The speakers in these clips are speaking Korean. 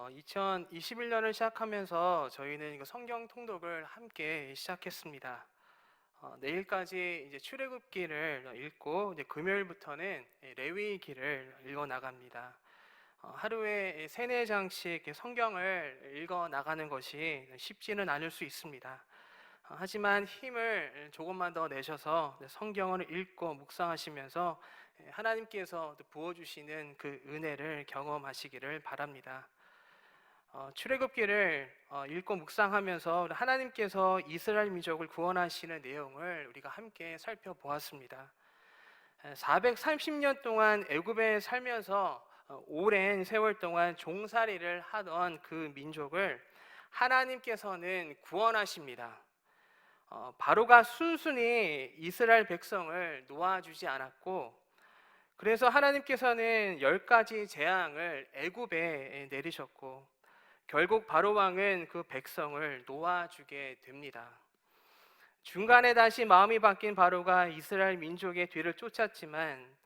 2021년을 시작하면서 저희는 이거 성경 통독을 함께 시작했습니다. 내일까지 이제 출애굽기를 읽고 이제 금요일부터는 레위기를 읽어 나갑니다. 하루에 세네 장씩 이렇게 성경을 읽어 나가는 것이 쉽지는 않을 수 있습니다. 하지만 힘을 조금만 더 내셔서 성경을 읽고 묵상하시면서 하나님께서 부어주시는 그 은혜를 경험하시기를 바랍니다. 출애굽기를 읽고 묵상하면서 하나님께서 이스라엘 민족을 구원하시는 내용을 우리가 함께 살펴보았습니다. 430년 동안 애굽에 살면서 오랜 세월 동안 종살이를 하던 그 민족을 하나님께서는 구원하십니다. 바로가 순순히 이스라엘 백성을 놓아주지 않았고, 그래서 하나님께서는 10가지 재앙을 애굽에 내리셨고, 결국 바로 왕은 그 백성을 놓아주게 됩니다. 중간에 다시 마음이 바뀐 바로가 이스라엘 민족의 뒤를 쫓았지만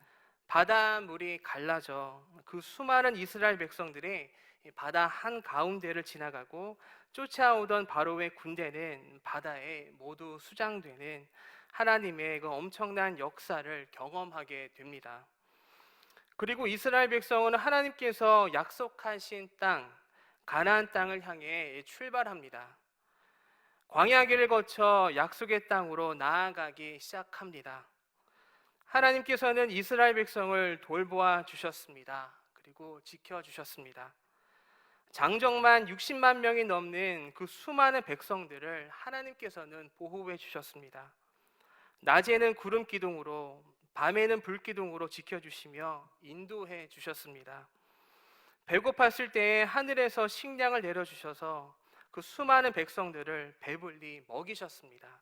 바닷물이 갈라져 그 수많은 이스라엘 백성들이 바다 한가운데를 지나가고 쫓아오던 바로의 군대는 바다에 모두 수장되는 하나님의 그 엄청난 역사를 경험하게 됩니다. 그리고 이스라엘 백성은 하나님께서 약속하신 땅, 가나안 땅을 향해 출발합니다. 광야길을 거쳐 약속의 땅으로 나아가기 시작합니다. 하나님께서는 이스라엘 백성을 돌보아 주셨습니다. 그리고 지켜주셨습니다. 장정만 60만 명이 넘는 그 수많은 백성들을 하나님께서는 보호해 주셨습니다. 낮에는 구름 기둥으로, 밤에는 불 기둥으로 지켜주시며 인도해 주셨습니다. 배고팠을 때에 하늘에서 식량을 내려주셔서 그 수많은 백성들을 배불리 먹이셨습니다.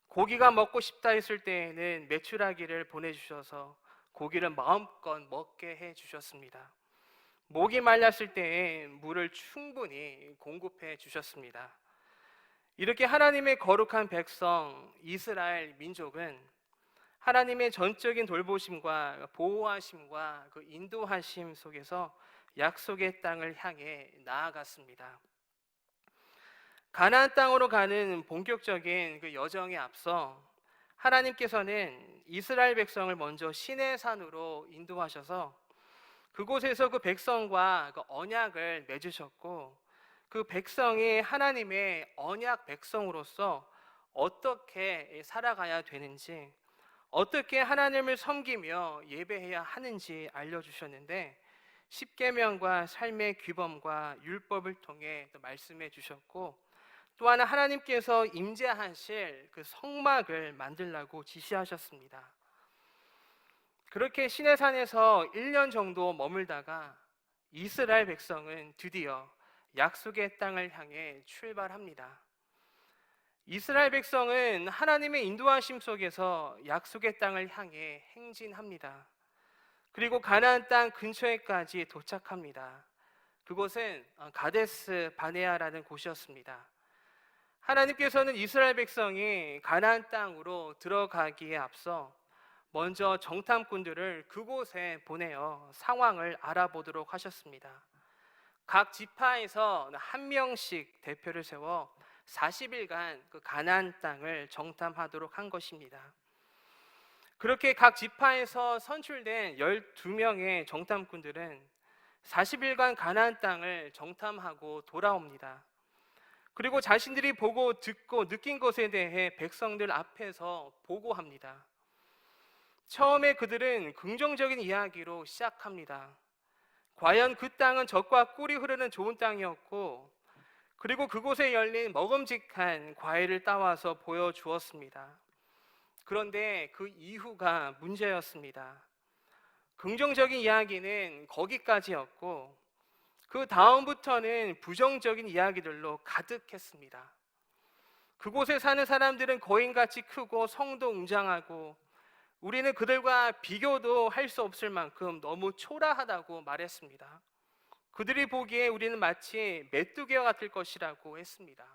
고기가 먹고 싶다 했을 때에는 메추라기를 보내주셔서 고기를 마음껏 먹게 해주셨습니다. 목이 말랐을 때에 물을 충분히 공급해 주셨습니다. 이렇게 하나님의 거룩한 백성 이스라엘 민족은 하나님의 전적인 돌보심과 보호하심과 그 인도하심 속에서 약속의 땅을 향해 나아갔습니다. 가나안 땅으로 가는 본격적인 그 여정에 앞서 하나님께서는 이스라엘 백성을 먼저 시내산으로 인도하셔서 그곳에서 그 백성과 그 언약을 맺으셨고, 그 백성이 하나님의 언약 백성으로서 어떻게 살아가야 되는지, 어떻게 하나님을 섬기며 예배해야 하는지 알려주셨는데, 십계명과 삶의 규범과 율법을 통해 말씀해 주셨고, 또 하나 하나님께서 임재하실 그 성막을 만들라고 지시하셨습니다. 그렇게 시내산에서 1년 정도 머물다가 이스라엘 백성은 드디어 약속의 땅을 향해 출발합니다. 이스라엘 백성은 하나님의 인도하심 속에서 약속의 땅을 향해 행진합니다. 그리고 가나안 땅 근처에까지 도착합니다. 그곳은 가데스 바네아라는 곳이었습니다. 하나님께서는 이스라엘 백성이 가나안 땅으로 들어가기에 앞서 먼저 정탐꾼들을 그곳에 보내어 상황을 알아보도록 하셨습니다. 각 지파에서 한 명씩 대표를 세워 40일간 그 가나안 땅을 정탐하도록 한 것입니다. 그렇게 각 지파에서 선출된 12명의 정탐꾼들은 40일간 가나안 땅을 정탐하고 돌아옵니다. 그리고 자신들이 보고 듣고 느낀 것에 대해 백성들 앞에서 보고합니다. 처음에 그들은 긍정적인 이야기로 시작합니다. 과연 그 땅은 젖과 꿀이 흐르는 좋은 땅이었고, 그리고 그곳에 열린 먹음직한 과일을 따와서 보여주었습니다. 그런데 그 이후가 문제였습니다. 긍정적인 이야기는 거기까지였고, 그 다음부터는 부정적인 이야기들로 가득했습니다. 그곳에 사는 사람들은 거인같이 크고 성도 웅장하고 우리는 그들과 비교도 할 수 없을 만큼 너무 초라하다고 말했습니다. 그들이 보기에 우리는 마치 메뚜기와 같을 것이라고 했습니다.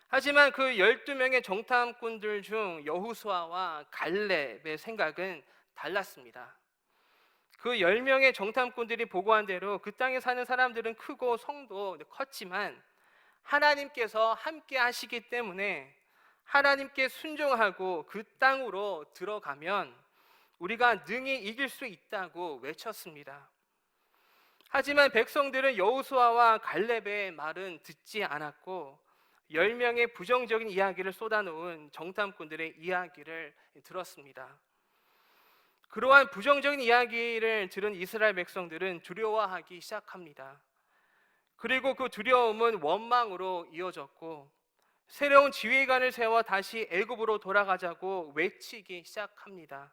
하지만 그 12명의 정탐꾼들 중 여호수아와 갈렙의 생각은 달랐습니다. 그 10명의 정탐꾼들이 보고한 대로 그 땅에 사는 사람들은 크고 성도 컸지만 하나님께서 함께 하시기 때문에 하나님께 순종하고 그 땅으로 들어가면 우리가 능히 이길 수 있다고 외쳤습니다. 하지만 백성들은 여호수아와 갈렙의 말은 듣지 않았고 10명의 부정적인 이야기를 쏟아놓은 정탐꾼들의 이야기를 들었습니다. 그러한 부정적인 이야기를 들은 이스라엘 백성들은 두려워하기 시작합니다. 그리고 그 두려움은 원망으로 이어졌고 새로운 지휘관을 세워 다시 애굽으로 돌아가자고 외치기 시작합니다.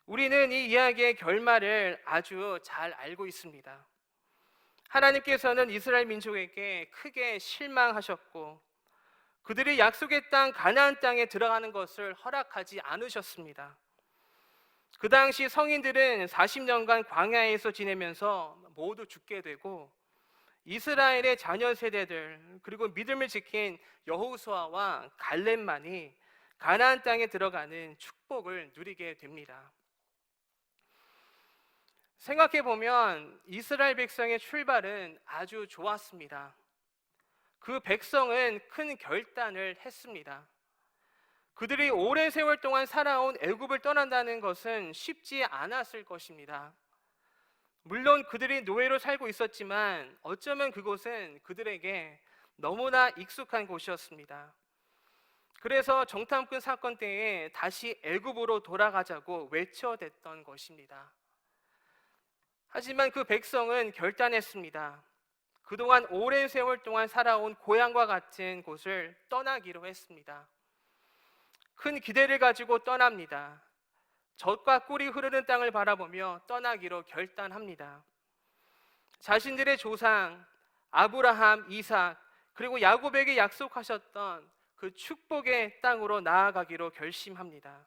우리는 이 이야기의 결말을 아주 잘 알고 있습니다. 하나님께서는 이스라엘 민족에게 크게 실망하셨고 그들이 약속의 땅 가나안 땅에 들어가는 것을 허락하지 않으셨습니다. 그 당시 성인들은 40년간 광야에서 지내면서 모두 죽게 되고 이스라엘의 자녀 세대들 그리고 믿음을 지킨 여호수아와 갈렙만이 가나안 땅에 들어가는 축복을 누리게 됩니다. 생각해 보면 이스라엘 백성의 출발은 아주 좋았습니다. 그 백성은 큰 결단을 했습니다. 그들이 오랜 세월 동안 살아온 애굽을 떠난다는 것은 쉽지 않았을 것입니다. 물론 그들이 노예로 살고 있었지만 어쩌면 그곳은 그들에게 너무나 익숙한 곳이었습니다. 그래서 정탐꾼 사건 때에 다시 애굽으로 돌아가자고 외쳐댔던 것입니다. 하지만 그 백성은 결단했습니다. 그동안 오랜 세월 동안 살아온 고향과 같은 곳을 떠나기로 했습니다. 큰 기대를 가지고 떠납니다. 젖과 꿀이 흐르는 땅을 바라보며 떠나기로 결단합니다. 자신들의 조상 아브라함, 이삭 그리고 야곱에게 약속하셨던 그 축복의 땅으로 나아가기로 결심합니다.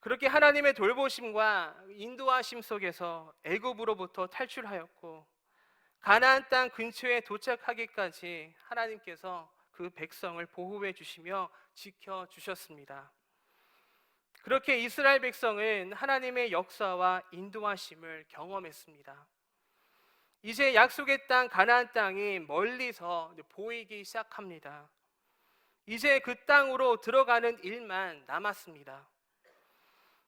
그렇게 하나님의 돌보심과 인도하심 속에서 애굽으로부터 탈출하였고 가나안 땅 근처에 도착하기까지 하나님께서 그 백성을 보호해 주시며 지켜 주셨습니다. 그렇게 이스라엘 백성은 하나님의 역사와 인도하심을 경험했습니다. 이제 약속의 땅 가나안 땅이 멀리서 보이기 시작합니다. 이제 그 땅으로 들어가는 일만 남았습니다.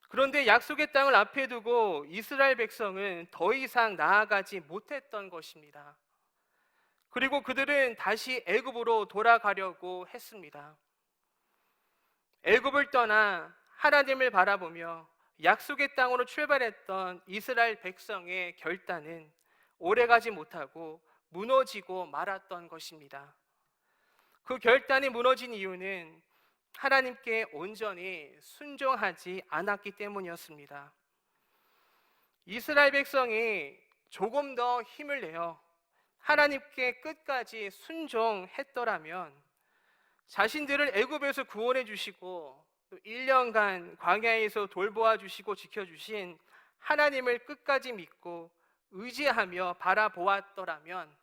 그런데 약속의 땅을 앞에 두고 이스라엘 백성은 더 이상 나아가지 못했던 것입니다. 그리고 그들은 다시 애굽으로 돌아가려고 했습니다. 애굽을 떠나 하나님을 바라보며 약속의 땅으로 출발했던 이스라엘 백성의 결단은 오래가지 못하고 무너지고 말았던 것입니다. 그 결단이 무너진 이유는 하나님께 온전히 순종하지 않았기 때문이었습니다. 이스라엘 백성이 조금 더 힘을 내어 하나님께 끝까지 순종했더라면 자신들을 애굽에서 구원해 주시고 또 1년간 광야에서 돌보아 주시고 지켜주신 하나님을 끝까지 믿고 의지하며 바라보았더라면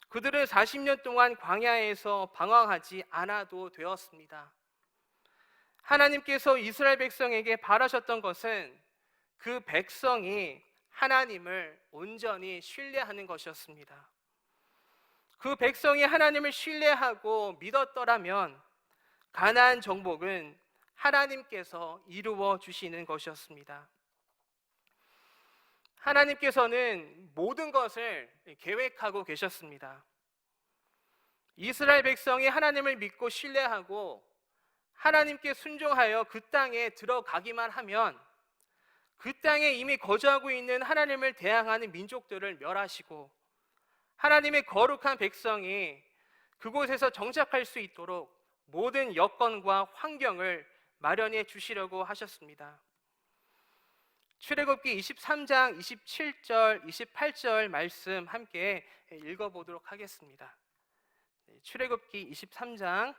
그들은 40년 동안 광야에서 방황하지 않아도 되었습니다. 하나님께서 이스라엘 백성에게 바라셨던 것은 그 백성이 하나님을 온전히 신뢰하는 것이었습니다. 그 백성이 하나님을 신뢰하고 믿었더라면 가나안 정복은 하나님께서 이루어 주시는 것이었습니다. 하나님께서는 모든 것을 계획하고 계셨습니다. 이스라엘 백성이 하나님을 믿고 신뢰하고 하나님께 순종하여 그 땅에 들어가기만 하면 그 땅에 이미 거주하고 있는 하나님을 대항하는 민족들을 멸하시고 하나님의 거룩한 백성이 그곳에서 정착할 수 있도록 모든 여건과 환경을 마련해 주시려고 하셨습니다. 출애굽기 23장 27절, 28절 말씀 함께 읽어보도록 하겠습니다. 출애굽기 23장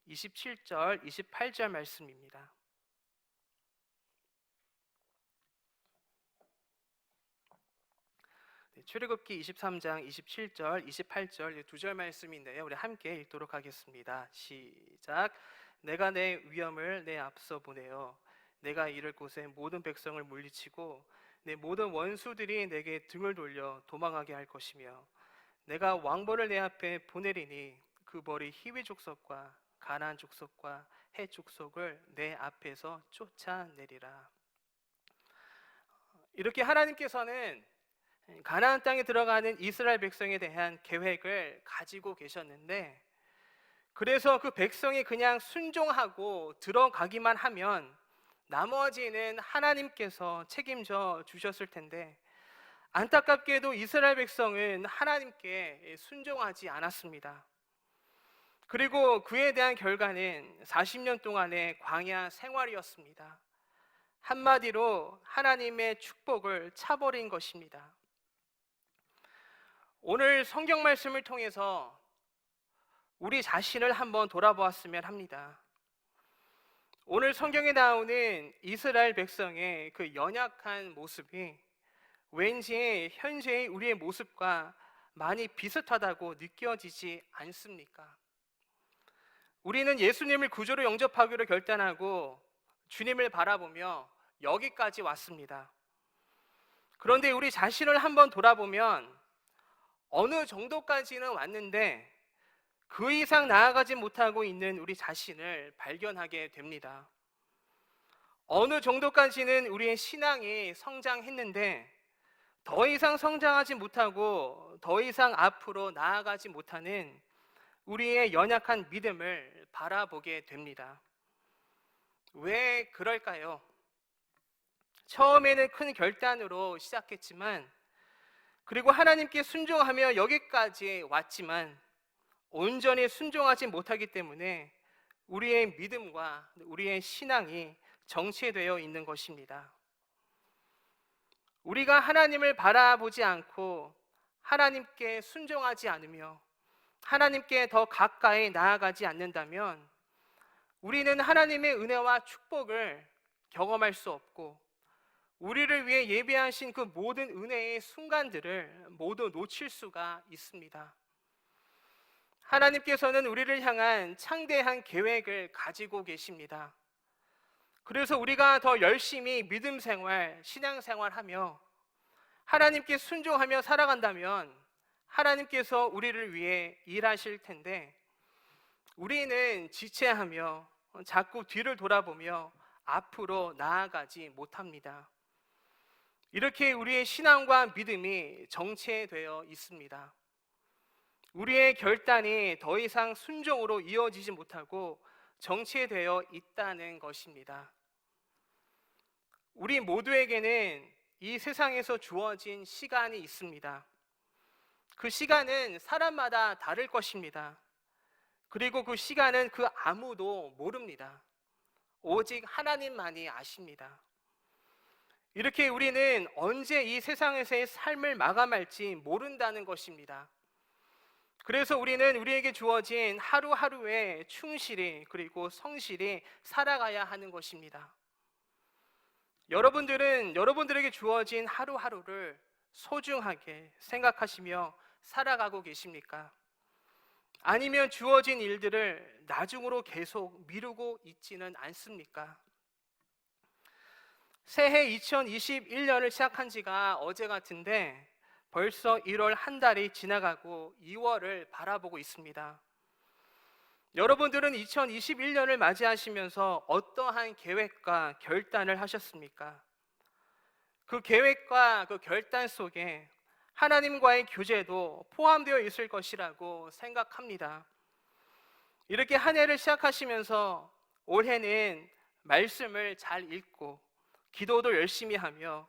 27절, 28절 말씀입니다. 출애굽기 23장 27절, 28절 두 절 말씀인데요. 우리 함께 읽도록 하겠습니다. 시작. 내가 내 위엄을 내 앞서 보내어 내가 이를 곳에 모든 백성을 물리치고 내 모든 원수들이 내게 등을 돌려 도망하게 할 것이며 내가 왕벌을 내 앞에 보내리니 그 벌이 히위 족속과 가나안 족속과 헷 족속을 내 앞에서 쫓아내리라. 이렇게 하나님께서는 가나안 땅에 들어가는 이스라엘 백성에 대한 계획을 가지고 계셨는데, 그래서 그 백성이 그냥 순종하고 들어가기만 하면 나머지는 하나님께서 책임져 주셨을 텐데, 안타깝게도 이스라엘 백성은 하나님께 순종하지 않았습니다. 그리고 그에 대한 결과는 40년 동안의 광야 생활이었습니다. 한마디로 하나님의 축복을 차버린 것입니다. 오늘 성경 말씀을 통해서 우리 자신을 한번 돌아보았으면 합니다. 오늘 성경에 나오는 이스라엘 백성의 그 연약한 모습이 왠지 현재의 우리의 모습과 많이 비슷하다고 느껴지지 않습니까? 우리는 예수님을 구주로 영접하기로 결단하고 주님을 바라보며 여기까지 왔습니다. 그런데 우리 자신을 한번 돌아보면 어느 정도까지는 왔는데 그 이상 나아가지 못하고 있는 우리 자신을 발견하게 됩니다. 어느 정도까지는 우리의 신앙이 성장했는데 더 이상 성장하지 못하고 더 이상 앞으로 나아가지 못하는 우리의 연약한 믿음을 바라보게 됩니다. 왜 그럴까요? 처음에는 큰 결단으로 시작했지만, 그리고 하나님께 순종하며 여기까지 왔지만 온전히 순종하지 못하기 때문에 우리의 믿음과 우리의 신앙이 정체되어 있는 것입니다. 우리가 하나님을 바라보지 않고 하나님께 순종하지 않으며 하나님께 더 가까이 나아가지 않는다면 우리는 하나님의 은혜와 축복을 경험할 수 없고 우리를 위해 예비하신 그 모든 은혜의 순간들을 모두 놓칠 수가 있습니다. 하나님께서는 우리를 향한 창대한 계획을 가지고 계십니다. 그래서 우리가 더 열심히 믿음 생활, 신앙 생활하며 하나님께 순종하며 살아간다면 하나님께서 우리를 위해 일하실 텐데, 우리는 지체하며 자꾸 뒤를 돌아보며 앞으로 나아가지 못합니다. 이렇게 우리의 신앙과 믿음이 정체되어 있습니다. 우리의 결단이 더 이상 순종으로 이어지지 못하고 정체되어 있다는 것입니다. 우리 모두에게는 이 세상에서 주어진 시간이 있습니다. 그 시간은 사람마다 다를 것입니다. 그리고 그 시간은 그 아무도 모릅니다. 오직 하나님만이 아십니다. 이렇게 우리는 언제 이 세상에서의 삶을 마감할지 모른다는 것입니다. 그래서 우리는 우리에게 주어진 하루하루에 충실히 그리고 성실히 살아가야 하는 것입니다. 여러분들은 여러분들에게 주어진 하루하루를 소중하게 생각하시며 살아가고 계십니까? 아니면 주어진 일들을 나중으로 계속 미루고 있지는 않습니까? 새해 2021년을 시작한 지가 어제 같은데 벌써 1월 한 달이 지나가고 2월을 바라보고 있습니다. 여러분들은 2021년을 맞이하시면서 어떠한 계획과 결단을 하셨습니까? 그 계획과 그 결단 속에 하나님과의 교제도 포함되어 있을 것이라고 생각합니다. 이렇게 한 해를 시작하시면서 올해는 말씀을 잘 읽고 기도도 열심히 하며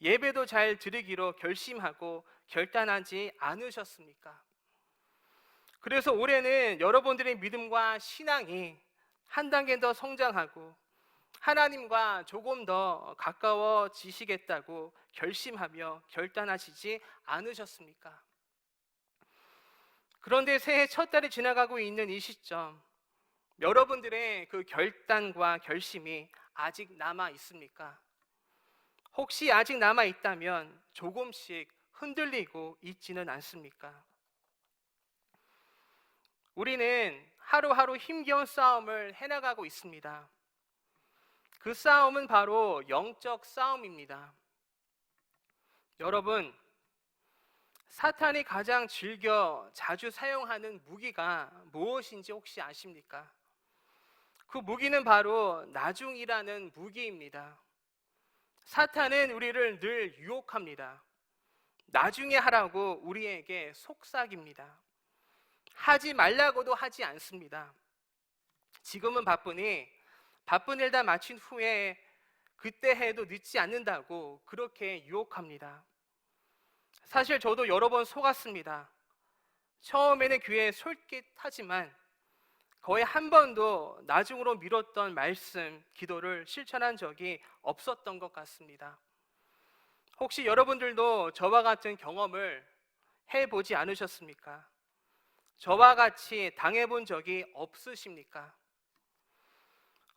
예배도 잘 드리기로 결심하고 결단하지 않으셨습니까? 그래서 올해는 여러분들의 믿음과 신앙이 한 단계 더 성장하고 하나님과 조금 더 가까워지시겠다고 결심하며 결단하시지 않으셨습니까? 그런데 새해 첫 달이 지나가고 있는 이 시점, 여러분들의 그 결단과 결심이 아직 남아 있습니까? 혹시 아직 남아 있다면 조금씩 흔들리고 있지는 않습니까? 우리는 하루하루 힘겨운 싸움을 해나가고 있습니다. 그 싸움은 바로 영적 싸움입니다. 여러분, 사탄이 가장 즐겨 자주 사용하는 무기가 무엇인지 혹시 아십니까? 그 무기는 바로 나중이라는 무기입니다. 사탄은 우리를 늘 유혹합니다. 나중에 하라고 우리에게 속삭입니다. 하지 말라고도 하지 않습니다. 지금은 바쁘니 바쁜 일 다 마친 후에 그때 해도 늦지 않는다고 그렇게 유혹합니다. 사실 저도 여러 번 속았습니다. 처음에는 귀에 솔깃하지만 거의 한 번도 나중으로 미뤘던 말씀, 기도를 실천한 적이 없었던 것 같습니다. 혹시 여러분들도 저와 같은 경험을 해보지 않으셨습니까? 저와 같이 당해본 적이 없으십니까?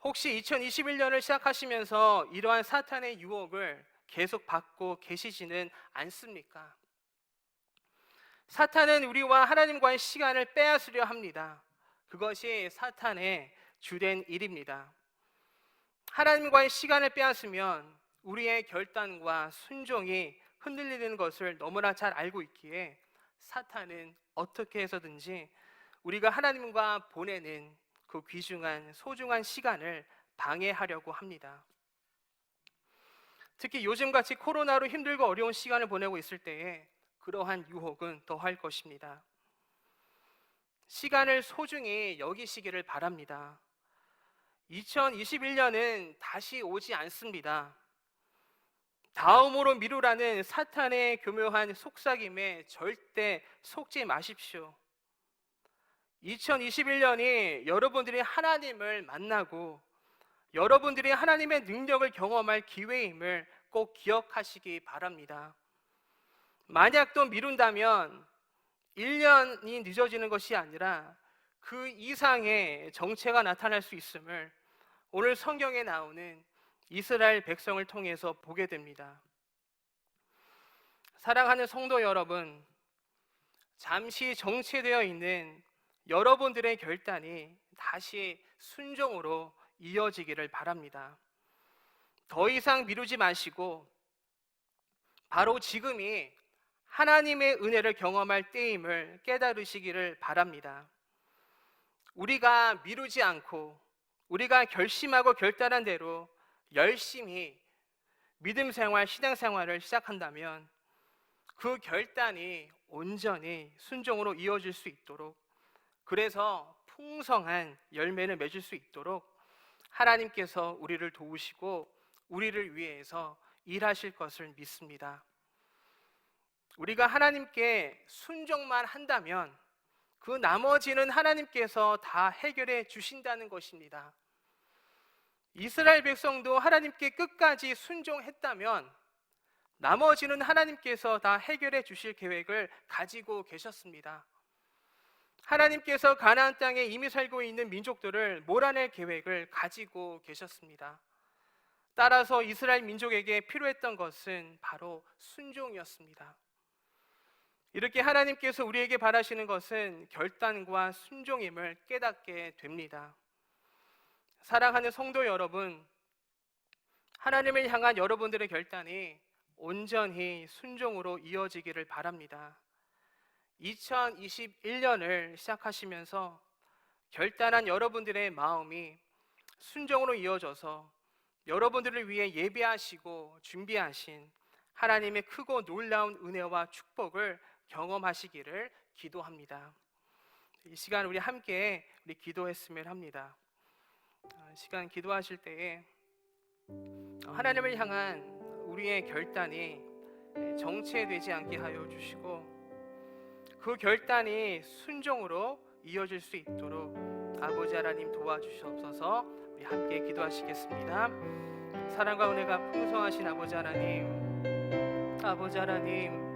혹시 2021년을 시작하시면서 이러한 사탄의 유혹을 계속 받고 계시지는 않습니까? 사탄은 우리와 하나님과의 시간을 빼앗으려 합니다. 그것이 사탄의 주된 일입니다. 하나님과의 시간을 빼앗으면 우리의 결단과 순종이 흔들리는 것을 너무나 잘 알고 있기에 사탄은 어떻게 해서든지 우리가 하나님과 보내는 그 귀중한 소중한 시간을 방해하려고 합니다. 특히 요즘같이 코로나로 힘들고 어려운 시간을 보내고 있을 때에 그러한 유혹은 더할 것입니다. 시간을 소중히 여기시기를 바랍니다. 2021년은 다시 오지 않습니다. 다음으로 미루라는 사탄의 교묘한 속삭임에 절대 속지 마십시오. 2021년이 여러분들이 하나님을 만나고 여러분들이 하나님의 능력을 경험할 기회임을 꼭 기억하시기 바랍니다. 만약 또 미룬다면 1년이 늦어지는 것이 아니라 그 이상의 정체가 나타날 수 있음을 오늘 성경에 나오는 이스라엘 백성을 통해서 보게 됩니다. 사랑하는 성도 여러분, 잠시 정체되어 있는 여러분들의 결단이 다시 순종으로 이어지기를 바랍니다. 더 이상 미루지 마시고 바로 지금이 하나님의 은혜를 경험할 때임을 깨달으시기를 바랍니다. 우리가 미루지 않고 우리가 결심하고 결단한 대로 열심히 믿음 생활, 신앙 생활을 시작한다면 그 결단이 온전히 순종으로 이어질 수 있도록, 그래서 풍성한 열매를 맺을 수 있도록 하나님께서 우리를 도우시고 우리를 위해서 일하실 것을 믿습니다. 우리가 하나님께 순종만 한다면 그 나머지는 하나님께서 다 해결해 주신다는 것입니다. 이스라엘 백성도 하나님께 끝까지 순종했다면 나머지는 하나님께서 다 해결해 주실 계획을 가지고 계셨습니다. 하나님께서 가나안 땅에 이미 살고 있는 민족들을 몰아낼 계획을 가지고 계셨습니다. 따라서 이스라엘 민족에게 필요했던 것은 바로 순종이었습니다. 이렇게 하나님께서 우리에게 바라시는 것은 결단과 순종임을 깨닫게 됩니다. 사랑하는 성도 여러분, 하나님을 향한 여러분들의 결단이 온전히 순종으로 이어지기를 바랍니다. 2021년을 시작하시면서 결단한 여러분들의 마음이 순종으로 이어져서 여러분들을 위해 예배하시고 준비하신 하나님의 크고 놀라운 은혜와 축복을 경험하시기를 기도합니다. 이 시간 우리 함께 기도했으면 합니다. 시간 기도하실 때에 하나님을 향한 우리의 결단이 정체되지 않게 하여 주시고 그 결단이 순종으로 이어질 수 있도록 아버지 하나님 도와주시옵소서. 우리 함께 기도하시겠습니다. 사랑과 은혜가 풍성하신 아버지 하나님, 아버지 하나님,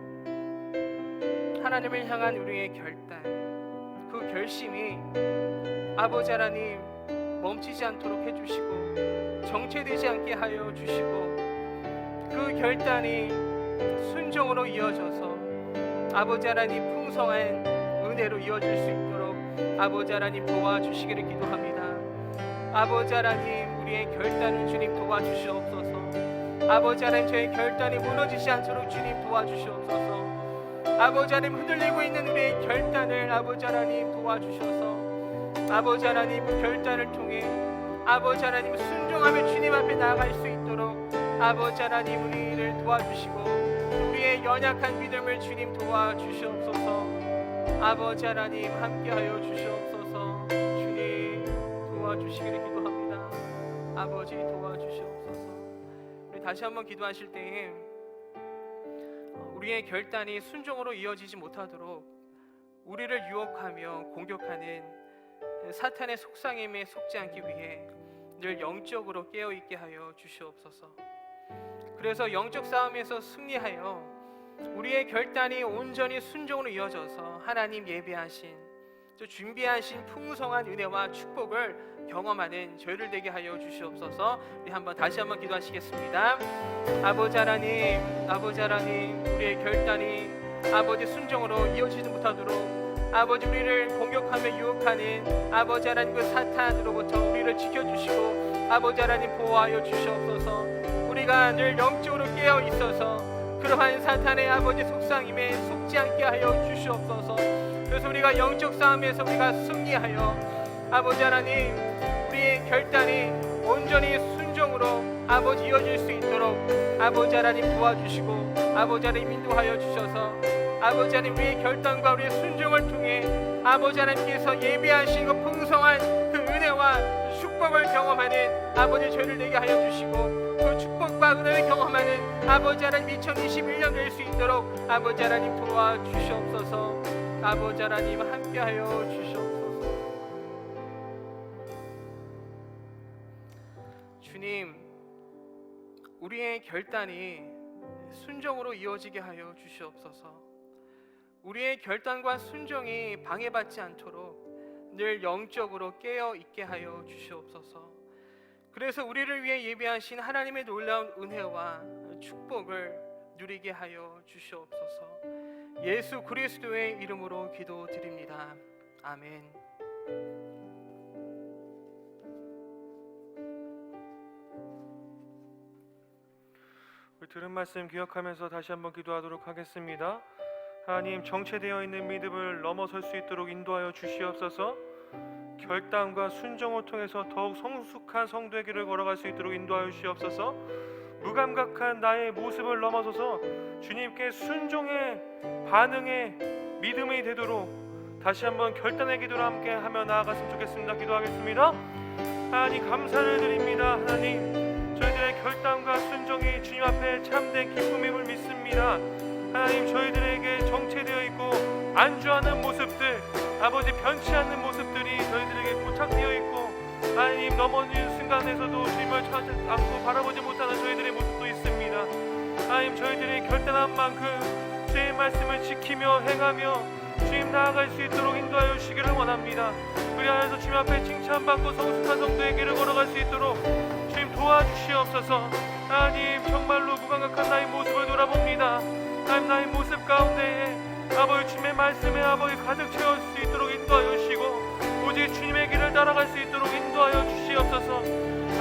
하나님을 향한 우리의 결단, 그 결심이 아버지 하나님 멈추지 않도록 해주시고 정체되지 않게 하여 주시고 그 결단이 순종으로 이어져서 아버지 하나님 풍성한 은혜로 이어질 수 있도록 아버지 하나님 도와주시기를 기도합니다. 아버지 하나님 우리의 결단을 주님 도와주시옵소서. 아버지 하나님, 저의 결단이 무너지지 않도록 주님 도와주시옵소서. 아버지 하나님, 흔들리고 있는 우리의 결단을 아버지 하나님 도와주셔서 아버지 하나님, 그 결단을 통해 아버지 하나님 순종하며 주님 앞에 나아갈 수 있도록 아버지 하나님 우리를 도와주시고 우리의 연약한 믿음을 주님 도와주시옵소서. 아버지 하나님 함께하여 주시옵소서. 주님 도와주시기를 기도합니다. 아버지 도와주시옵소서. 우리 다시 한번 기도하실 때에 우리의 결단이 순종으로 이어지지 못하도록 우리를 유혹하며 공격하는 사탄의 속삭임에 속지 않기 위해 늘 영적으로 깨어있게 하여 주시옵소서. 그래서 영적 싸움에서 승리하여 우리의 결단이 온전히 순종으로 이어져서 하나님 예배하신 또 준비하신 풍성한 은혜와 축복을 경험하는 저희를 되게 하여 주시옵소서. 우리 다시 한번 기도하시겠습니다. 아버지 하나님, 우리의 결단이 아버지 순종으로 이어지지 못하도록 아버지 우리를 공격하며 유혹하는 아버지 하나님 그 사탄으로부터 우리를 지켜주시고 아버지 하나님 보호하여 주시옵소서. 우리가 늘 영적으로 깨어 있어서 그러한 사탄의 아버지 속삭임에 속지 않게 하여 주시옵소서. 그래서 우리가 영적 싸움에서 우리가 승리하여 아버지 하나님 우리의 결단이 온전히 순종으로 아버지 이어질 수 있도록 아버지 하나님 도와주시고 아버지 하나님 인도하여 주셔서 아버지 하나님 우리의 결단과 우리의 순종을 통해 아버지 하나님께서 예비하신 그 풍성한 그 은혜와 축복을 경험하는 아버지 저희를 되게 하여 주시고 그 축복과 은혜를 경험하는 아버지 하나님 2021년 될 수 있도록 아버지 하나님 도와주시옵소서. 아버지 하나님 함께하여 주시옵소서. 주님, 우리의 결단이 순종으로 이어지게 하여 주시옵소서. 우리의 결단과 순종이 방해받지 않도록 늘 영적으로 깨어 있게 하여 주시옵소서. 그래서 우리를 위해 예비하신 하나님의 놀라운 은혜와 축복을 누리게 하여 주시옵소서. 예수 그리스도의 이름으로 기도드립니다. 아멘. 들은 말씀 기억하면서 다시 한번 기도하도록 하겠습니다. 하나님, 정체되어 있는 믿음을 넘어설 수 있도록 인도하여 주시옵소서. 결단과 순종을 통해서 더욱 성숙한 성도의 길을 걸어갈 수 있도록 인도하여 주시옵소서. 무감각한 나의 모습을 넘어서서 주님께 순종의 반응의 믿음이 되도록 다시 한번 결단의 기도를 함께 하며 나아갔으면 좋겠습니다. 기도하겠습니다. 하나님 감사를 드립니다. 하나님, 저희들의 결단과 순종이 주님 앞에 참된 기쁨임을 믿습니다. 하나님, 저희들에게 정체되어 있고 안주하는 모습들, 아버지 변치 않는 모습들이 저희들에게 포착되어 있고 하나님 넘어지는 순간에서도 주님을 찾지 않고 바라보지 못하는 저희들의 모습도 있습니다. 하나님, 저희들이 결단한 만큼 주의 말씀을 지키며 행하며 주님 나아갈 수 있도록 인도하여 주시기를 원합니다. 그리하여서 주님 앞에 칭찬받고 성숙한 성도의 길을 걸어갈 수 있도록 주님 도와주시옵소서. 하나님, 정말로 무감각한 나의 모습을 돌아봅니다. 하나님, 나의 모습 가운데에 아버지 주님의 말씀에 아버지 가득 채울 수 있도록 인도하여 주시고 오직 주님의 길을 따라갈 수 있도록 인도하여 주시옵소서.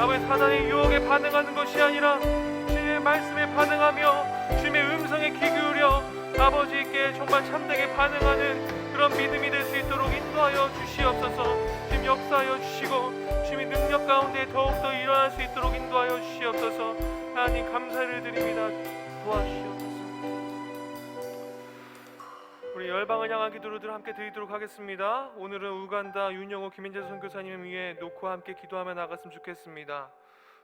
아버지, 사단의 유혹에 반응하는 것이 아니라 주님의 말씀에 반응하며 주님의 음성에 귀 기울여 아버지께 정말 참되게 반응하는 그런 믿음이 될 수 있도록 인도하여 주시옵소서. 주님 역사하여 주시고 주님의 능력 가운데 더욱더 일어날 수 있도록 인도하여 주시옵소서. 하나님 감사를 드립니다. 도와주시옵소서. 우리 열방을 향한 기도를 함께 드리도록 하겠습니다. 오늘은 우간다 윤영호 김인재 선교사님을 위해 놓고 함께 기도하며 나갔으면 좋겠습니다.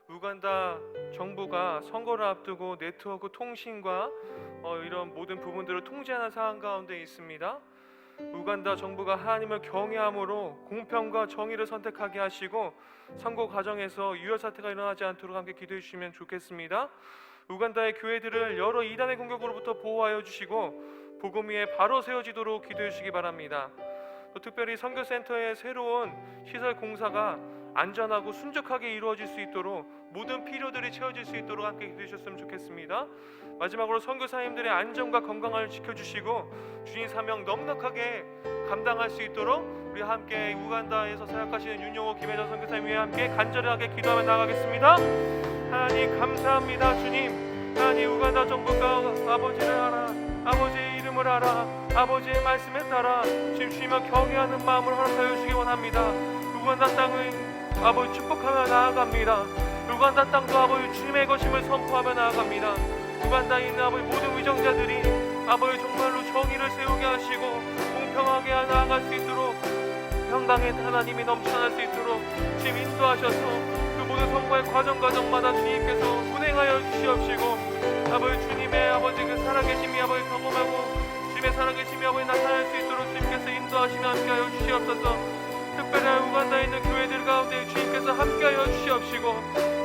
우간다 정부가 선거를 앞두고 네트워크 통신과 이런 모든 부분들을 통제하는 상황 가운데 있습니다. 우간다 정부가 하나님을 경외함으로 공평과 정의를 선택하게 하시고 선거 과정에서 유혈 사태가 일어나지 않도록 함께 기도해 주시면 좋겠습니다. 우간다의 교회들을 여러 이단의 공격으로부터 보호하여 주시고 복음 위에 바로 세워지도록 기도해 주시기 바랍니다. 또 특별히 선교센터의 새로운 시설 공사가 안전하고 순적하게 이루어질 수 있도록 모든 필요들이 채워질 수 있도록 함께 기도해 주셨으면 좋겠습니다. 마지막으로 선교사님들의 안전과 건강을 지켜주시고 주님 사명 넉넉하게 감당할 수 있도록 우리 함께 우간다에서 사역하시는 윤용호 김혜정 선교사님 위해 함께 간절하게 기도하며 나가겠습니다. 하나님 감사합니다. 주님, 하나님 우간다 정부가 아버지를 알아, 아버지의 이름을 알아, 아버지의 말씀에 따라 지금 주님을 경외하는 마음을 허락하여 주시기 원합니다. 우간다 땅을 아버지 축복하며 나아갑니다. 우간다 땅도 아버지 주님의 것임을 선포하며 나아갑니다. 우간다에 있는 아버지 모든 위정자들이 아버지 정말로 정의를 세우게 하시고 공평하게 나아갈 수 있도록 평강의 하나님이 넘쳐날 수 있도록 주님 인도하셔서 그 모든 선거의 과정마다 주님께서 운행하여 주시옵시고 아버지 주님의 아버지 그 살아계심이 아버지 경험하고 주님의 살아계심이 아버지 나타날 수 있도록 주님께서 인도하시며 함께하여 주시옵소서. 특별히 우간다에 있는 교회들 가운데 주님께서 함께하여 주시옵시고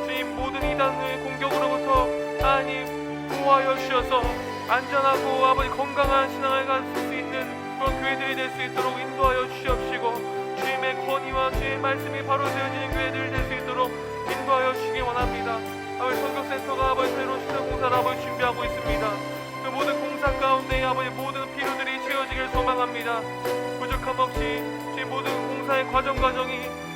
주님 모든 이단의 공격으로부터 하나님 보호하여 주셔서 안전하고 아버지 건강한 신앙을 가질 수 있는 그런 교회들이 될 수 있도록 인도하여 주시옵시고 주님의 권위와 주님의 말씀이 바로 되어지는 교회들이 될 수 있도록 인도하여 주시기 원합니다. 아버지 선교센터가 아버지 새로운 시설 공사를 아버지 준비하고 있습니다. 그 모든 공사 가운데 아버지 모든 필요들이 채워지길 소망합니다. 부족함 없이 주님 모든 공사의 과정이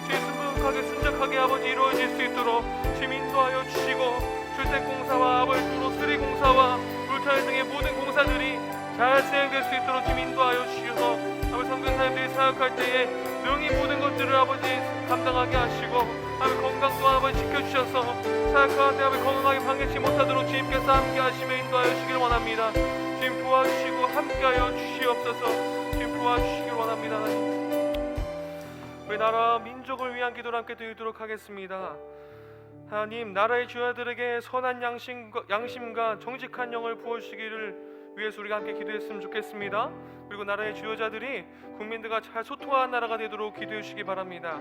주님 순복하게 순적하게 아버지 이루어질 수 있도록 주님 인도하여 주시고 주택공사와 아버지 도로 수리공사와 물타기 등의 모든 공사들이 잘 진행될 수 있도록 주님 인도하여 주셔서 아버지 선교사님들이 사역할 때에 능히 모든 것들을 아버지 감당하게 하시고 아버지 건강도 아버지 지켜주셔서 사역하는데 아버지 건강하게 방해치 못하도록 주님께서 함께 하시며 인도하여 주시길 원합니다. 주님 도와주시고 함께하여 주시옵소서. 주님 도와주시길 원합니다. 우리 나라 민족을 위한 기도를 함께 드리도록 하겠습니다. 하나님 나라의 주야들에게 선한 양심과 정직한 영을 부어주시기를 위해서 우리가 함께 기도했으면 좋겠습니다. 그리고 나라의 주요자들이 국민들과 잘 소통하는 나라가 되도록 기도해 주시기 바랍니다.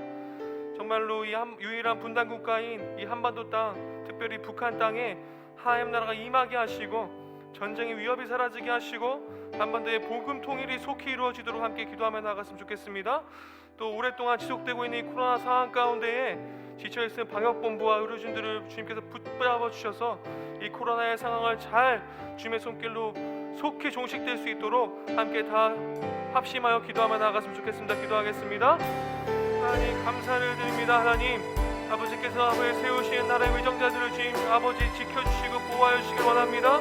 정말로 이 유일한 분단 국가인 이 한반도 땅, 특별히 북한 땅에 하나님 나라가 임하게 하시고 전쟁의 위협이 사라지게 하시고 한반도의 복음 통일이 속히 이루어지도록 함께 기도하며 나갔으면 좋겠습니다. 또 오랫동안 지속되고 있는 이 코로나 상황 가운데에 지쳐있는 방역본부와 의료진들을 주님께서 붙잡아 주셔서 이 코로나의 상황을 잘 주님의 손길로 속히 종식될 수 있도록 함께 다 합심하여 기도하며 나아갔으면 좋겠습니다. 기도하겠습니다. 하나님 감사를 드립니다. 하나님 아버지께서 아버지 세우신 나라의 위정자들을 주님 아버지 지켜주시고 보호하여 주시길 원합니다.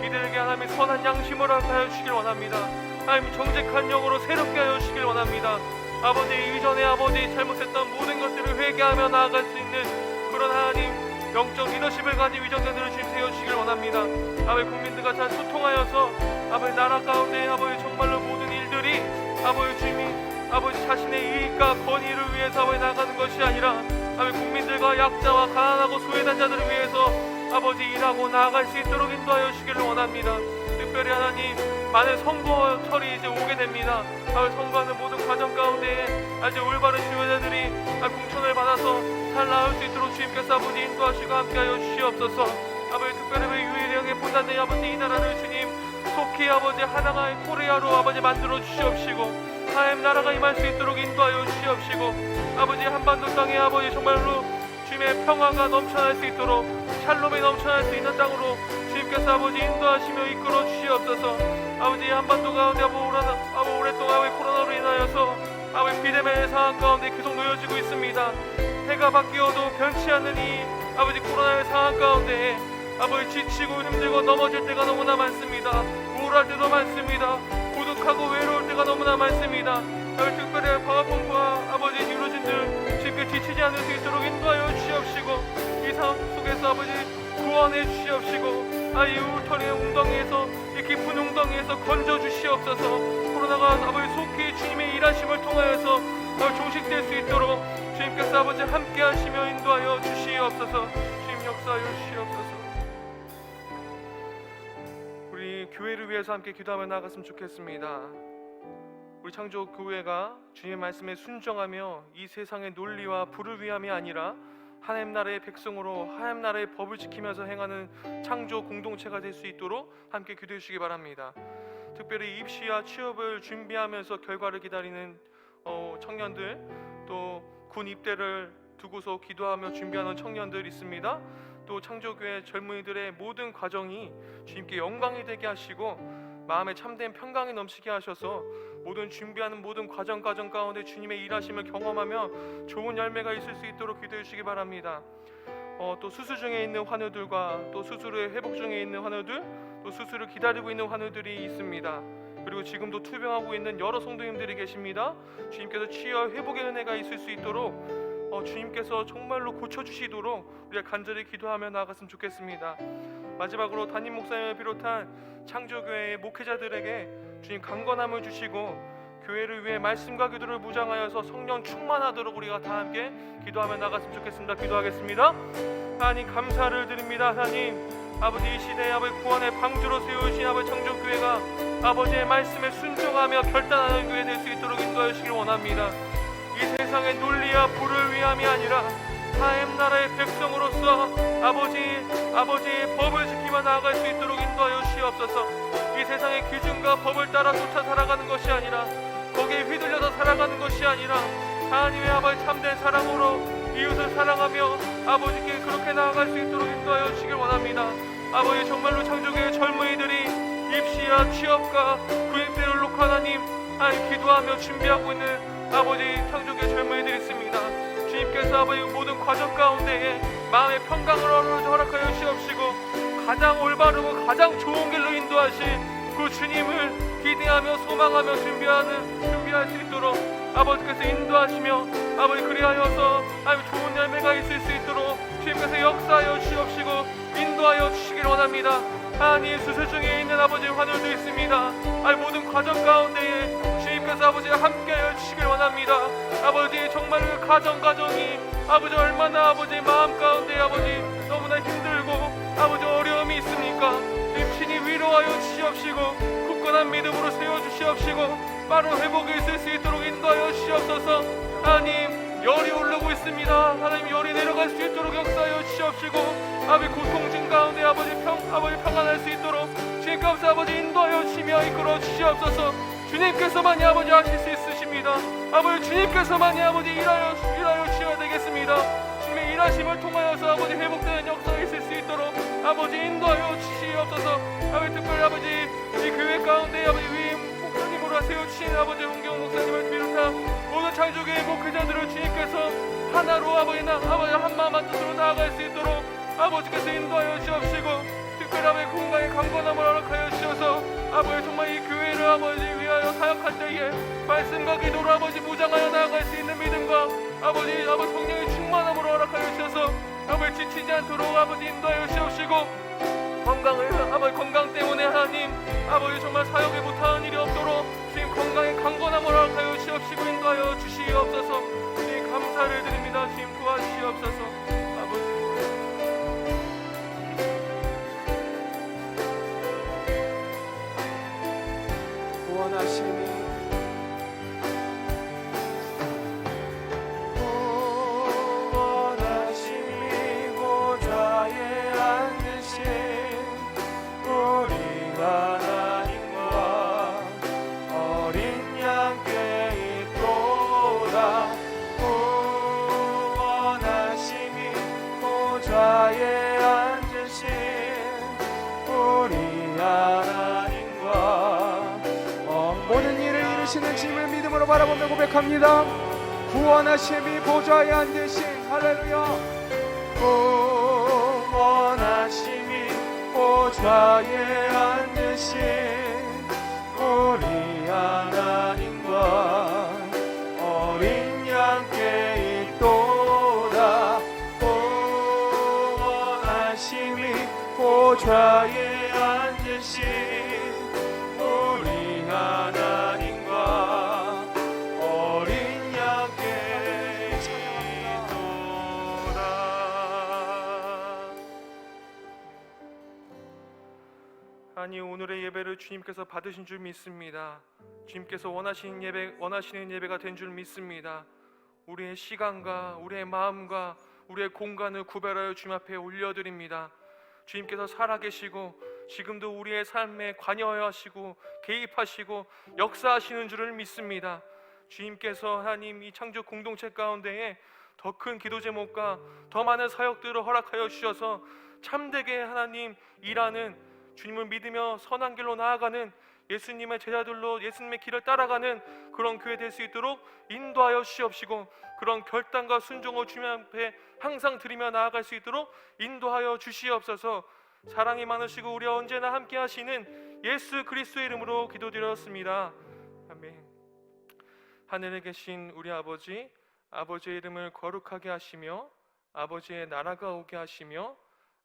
이들에게 하나님의 선한 양심을 하여 주시길 원합니다. 하나님 정직한 영으로 새롭게 하여 주시길 원합니다. 아버지 이전에 아버지 잘못했던 모든 것들을 회개하며 나아갈 수 있는 그런 하나님 영적 리더십을 가진 위정자들을 주님 세워주시길 원합니다. 아버지 국민들과 잘 소통하여서 아버지 나라 가운데 아버지 정말로 모든 일들이 아버지 주님이 아버지 자신의 이익과 권위를 위해서 아버지 나가는 것이 아니라 아버지 국민들과 약자와 가난하고 소외된 자들을 위해서 아버지 일하고 나아갈 수 있도록 인도하여 주시기를 원합니다. 특별히 하나님 많은 선거철이 이제 오게 됩니다. 아버지 선거하는 모든 과정 가운데 아주 올바른 지도자들이 공천을 받아서 잘 나올 수 있도록 주님께서 아버지 인도하시고 함께하여 주시옵소서. 아버지 특별히 유일하게 본다는 아버지 이 나라를 주님 속히 아버지 하나의 코리아로 아버지 만들어 주시옵시고 하나님 나라가 임할 수 있도록 인도하여 주시옵시고 아버지 한반도 땅에 아버지 정말로 주님의 평화가 넘쳐날 수 있도록 샬롬이 넘쳐날 수 있는 땅으로 주님께서 아버지 인도하시며 이끌어 주시옵소서. 아버지 한반도 가운데 오랫동안 코로나로 인하여서 아버지 비대면의 상황 가운데 계속 놓여지고 있습니다. 해가 바뀌어도 변치 않는 이 아버지 코로나의 상황 가운데 아버지 지치고 힘들고 넘어질 때가 너무나 많습니다. 우울할 때도 많습니다. 고독하고 외로울 때가 너무나 많습니다. 아버지 특별히 방학본부와 아버지 유로진들 쉽게 지치지 않을 수 있도록 인도하여 주시옵시고 이 상황 속에서 아버지 구원해 주시옵시고 이 울터리의 웅덩이에서 이 깊은 웅덩이에서 건져 주시옵소서. 코로나가 아버지 속히 주님의 일하심을 통하여서 종식될 수 있도록 주님께서 아버지 함께 하시며 인도하여 주시옵소서. 주님 역사하여 주시옵소서. 우리 교회를 위해서 함께 기도하며 나아갔으면 좋겠습니다. 우리 창조교회가 주님의 말씀에 순종하며 이 세상의 논리와 불을 위함이 아니라 하나님 나라의 백성으로 하나님 나라의 법을 지키면서 행하는 창조 공동체가 될 수 있도록 함께 기도해 주시기 바랍니다. 특별히 입시와 취업을 준비하면서 결과를 기다리는 청년들, 또 군 입대를 두고서 기도하며 준비하는 청년들 있습니다. 또 창조교회 젊은이들의 모든 과정이 주님께 영광이 되게 하시고 마음에 참된 평강이 넘치게 하셔서 모든 준비하는 모든 과정 가운데 주님의 일하심을 경험하며 좋은 열매가 있을 수 있도록 기도해 주시기 바랍니다. 또 수술 중에 있는 환우들과 또 수술의 회복 중에 있는 환우들, 또 수술을 기다리고 있는 환우들이 있습니다. 그리고 지금도 투병하고 있는 여러 성도님들이 계십니다. 주님께서 치유와 회복의 은혜가 있을 수 있도록 주님께서 정말로 고쳐주시도록 우리가 간절히 기도하며 나아갔으면 좋겠습니다. 마지막으로 담임 목사님을 비롯한 창조교회의 목회자들에게 주님 강건함을 주시고 교회를 위해 말씀과 기도를 무장하여서 성령 충만하도록 우리가 다 함께 기도하며 나갔으면 좋겠습니다. 기도하겠습니다. 하나님 감사를 드립니다. 하나님 아버지 이 시대에 아버지 구원의 방주로 세우신 아버지 창조교회가 아버지의 말씀에 순종하며 결단하는 교회 될 수 있도록 인도하여 주시길 원합니다. 이 세상의 논리와 부를 위함이 아니라 하나님 나라의 백성으로서 아버지의 법을 지키며 나아갈 수 있도록 인도하여 주시옵소서. 이 세상의 기준과 법을 따라 쫓아 살아가는 것이 아니라 거기에 휘둘려서 살아가는 것이 아니라 하나님의 아버지 참된 사랑으로 이웃을 사랑하며 아버지께 그렇게 나아갈 수 있도록 인도하여 주시길 원합니다. 아버지 정말로 창조교회 젊은이들이 입시와 취업과 구입대를 놓고 하나님 기도하며 준비하고 있는 아버지 창조교회 젊은이들이 있습니다. 주님께서 아버지 모든 과정 가운데에 마음의 평강을 허락하여 주시옵시고 가장 올바르고 가장 좋은 길로 인도하신 그 주님을 기대하며 소망하며 준비할 수 있도록 아버지께서 인도하시며 아버지 그리하여서 좋은 열매가 있을 수 있도록 주님께서 역사하여 주시옵시고 인도하여 주시길 원합니다. 하나님 수술 중에 있는 아버지 환우도 있습니다. 모든 과정 가운데에 주님께서 아버지 함께하여 주시길 원합니다. 아버지 정말 그 가정이 아버지 얼마나 아버지 마음 가운데 아버지 너무나 힘들고 아버지 어려움이 있습니까? 주님 친히 위로하여 주시옵시고 굳건한 믿음으로 세워주시옵시고 빠른 회복이 있을 수 있도록 인도하여 주시옵소서. 하나님 열이 오르고 있습니다. 하나님 열이 내려갈 수 있도록 역사하여 주시옵시고 아버지 고통진 가운데 아버지 평안할 수 있도록 주님께서 아버지 인도하여 주시며 이끌어 주시옵소서. 주님께서만이 아버지 하실 수 있으십니다. 아버지 주님께서만이 아버지 일하여 주셔야 되겠습니다. 주님의 일하심을 통하여서 아버지 회복되는 역사가 있을 수 있도록 아버지 인도하여 주시옵소서. 아버지 특별히 아버지 이 교회 가운데 아버지 위임 목사님으로 세워주신 아버지 홍경 목사님을 비롯한 모든 창조교회 목회자들을 주님께서 하나로 아버지 한 마음 한 뜻으로 나아갈 수 있도록 아버지께서 인도하여 주시옵시고 특별히 아버지 공간의 강건함을 허락하여 주셔서 아버지 정말 이 교회를 아버지 위하여 사역할 때에 말씀과 기도로 아버지 무장하여 나아갈 수 있는 믿음과 아버지 성령의 충만함으로 허락하여 주셔서 아버지 지치지 않도록 아버지 인도하여 주시옵시고 건강 때문에 하나님 아버지 정말 사역에 못하는 일이 없도록 주님 건강에 강건함을 허락하여 주시옵시고 인도하여 주시옵소서. 주님 감사를 드립니다. 주님 도와주시옵소서. 아버지 원하심이 보좌에 앉으신 우리 하나님과 어린 양께 있도다. 원하심이 보좌에 앉으신 우리 하나님과 모든 일을 이루시는 주님을 믿음으로 바라보며 고백합니다. 구원하심이 보좌에 앉으신 할렐루야. 구원하심이 보좌에 앉으신 우리 하나님과 어린 양께 있도다. 구원하심이 보좌에 앉으신 우리 하나님과 어린 양께 있도다. 아니 오늘의 예배를 주님께서 받으신 줄 믿습니다. 주님께서 원하시는 예배가 된 줄 믿습니다. 우리의 시간과 우리의 마음과 우리의 공간을 구별하여 주님 앞에 올려드립니다. 주님께서 살아계시고 지금도 우리의 삶에 관여하시고 개입하시고 역사하시는 줄을 믿습니다. 주님께서 하나님 이 창조 공동체 가운데에 더 큰 기도 제목과 더 많은 사역들을 허락하여 주셔서 참되게 하나님 일하는 주님을 믿으며 선한 길로 나아가는 예수님의 제자들로 예수님의 길을 따라가는 그런 교회 될 수 있도록 인도하여 주시옵시고, 그런 결단과 순종을 주님 앞에 항상 드리며 나아갈 수 있도록 인도하여 주시옵소서. 사랑이 많으시고 우리와 언제나 함께 하시는 예수 그리스도의 이름으로 기도드렸습니다. 아멘. 하늘에 계신 우리 아버지, 아버지의 이름을 거룩하게 하시며 아버지의 나라가 오게 하시며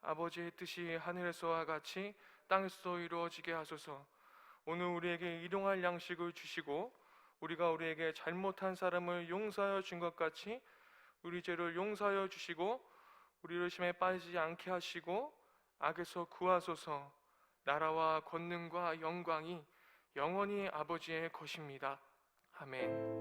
아버지의 뜻이 하늘에서와 같이 땅에서도 이루어지게 하소서. 오늘 우리에게 일용할 양식을 주시고 우리가 우리에게 잘못한 사람을 용서하여 준 것 같이 우리 죄를 용서하여 주시고 우리를 심에 빠지지 않게 하시고 악에서 구하소서. 나라와 권능과 영광이 영원히 아버지의 것입니다. 아멘.